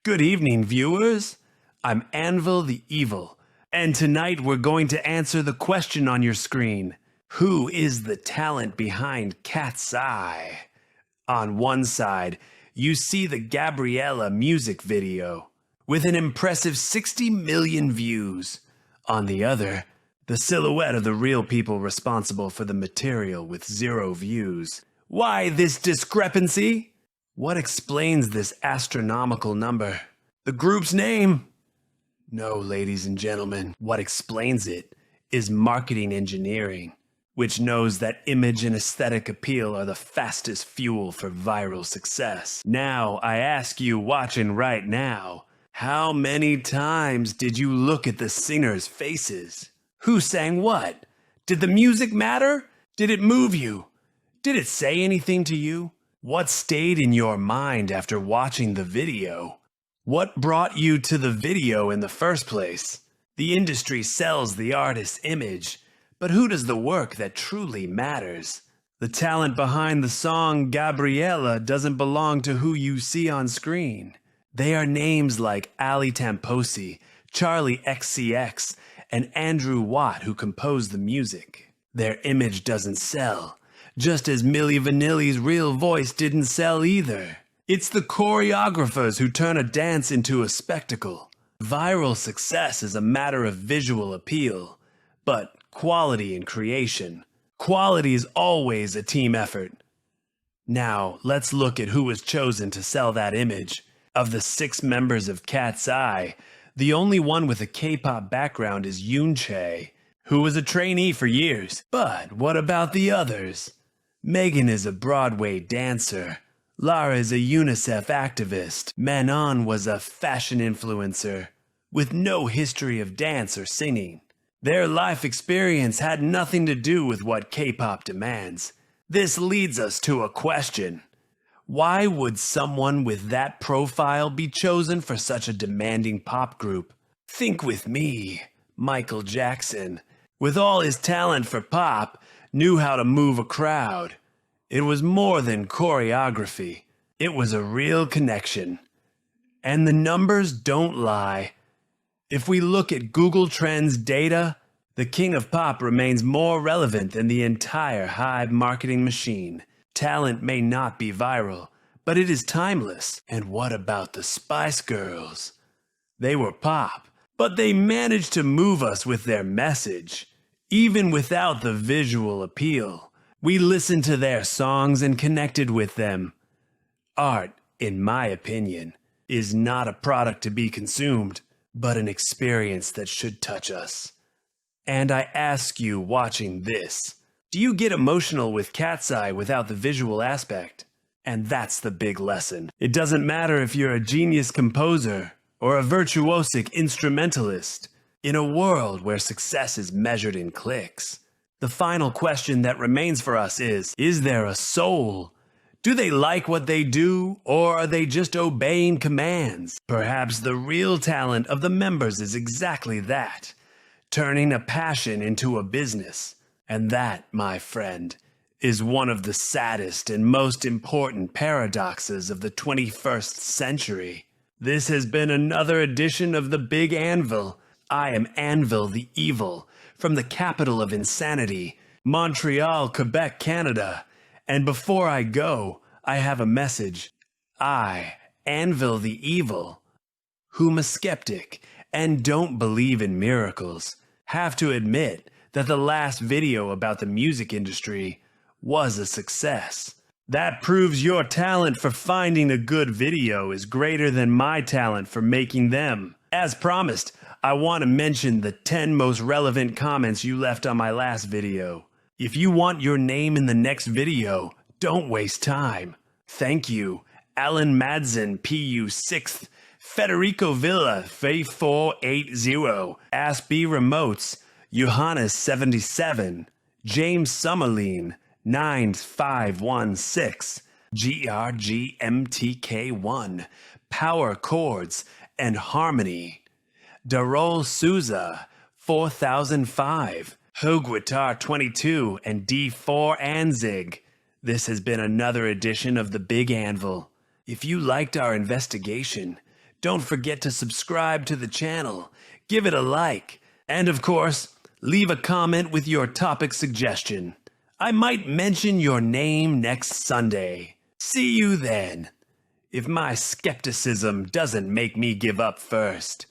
Good evening, viewers. I'm Anvil the Evil, and tonight we're going to answer the question on your screen. Who is the talent behind Cat's Eye? On one side, you see the Gabriella music video, with an impressive 60 million views. On the other, the silhouette of the real people responsible for the material with 0 views. Why this discrepancy? What explains this astronomical number? The group's name? No, ladies and gentlemen, what explains it is marketing engineering, which knows that image and aesthetic appeal are the fastest fuel for viral success. Now, I ask you watching right now, how many times did you look at the singers' faces? Who sang what? Did the music matter? Did it move you? Did it say anything to you? What stayed in your mind after watching the video? What brought you to the video in the first place? The industry sells the artist's image, but who does the work that truly matters? The talent behind the song Gabriella doesn't belong to who you see on screen. They are names like Ali Tamposi, Charlie XCX, and Andrew Watt who composed the music. Their image doesn't sell, just as Milli Vanilli's real voice didn't sell either. It's the choreographers who turn a dance into a spectacle. Viral success is a matter of visual appeal, but quality and creation. Quality is always a team effort. Now, let's look at who was chosen to sell that image. Of the 6 members of Cat's Eye, the only one with a K-pop background is Yoon Chae, who was a trainee for years. But what about the others? Megan is a Broadway dancer. Lara is a UNICEF activist. Manon was a fashion influencer with no history of dance or singing. Their life experience had nothing to do with what K-pop demands. This leads us to a question. Why would someone with that profile be chosen for such a demanding pop group? Think with me. Michael Jackson, with all his talent for pop, knew how to move a crowd. It was more than choreography. It was a real connection. And the numbers don't lie. If we look at Google Trends data, the king of pop remains more relevant than the entire Hybe marketing machine. Talent may not be viral, but it is timeless. And what about the Spice Girls? They were pop, but they managed to move us with their message. Even without the visual appeal, we listened to their songs and connected with them. Art, in my opinion, is not a product to be consumed, but an experience that should touch us. And I ask you watching this, do you get emotional with Cat's Eye without the visual aspect? And that's the big lesson. It doesn't matter if you're a genius composer or a virtuosic instrumentalist. In a world where success is measured in clicks, the final question that remains for us is there a soul? Do they like what they do, or are they just obeying commands? Perhaps the real talent of the members is exactly that, turning a passion into a business. And that, my friend, is one of the saddest and most important paradoxes of the 21st century. This has been another edition of The Big Anvil. I am Anvil the Evil, from the capital of insanity, Montreal, Quebec, Canada. And before I go, I have a message. I, Anvil the Evil, whom a skeptic and don't believe in miracles, have to admit that the last video about the music industry was a success. That proves your talent for finding a good video is greater than my talent for making them. As promised, I want to mention the 10 most relevant comments you left on my last video. If you want your name in the next video, don't waste time. Thank you. Alan Madsen, PU 6th. Federico Villa, Faye480. Aspie Remotes. Johannes 77. James Summerlin, 9516. GRGMTK1. Power Chords and Harmony. Darol Souza, 4005. Hoguitar 22 and D4 Anzig. This has been another edition of The Big Anvil. If you liked our investigation, don't forget to subscribe to the channel, give it a like, and of course, leave a comment with your topic suggestion. I might mention your name next Sunday. See you then. If my skepticism doesn't make me give up first.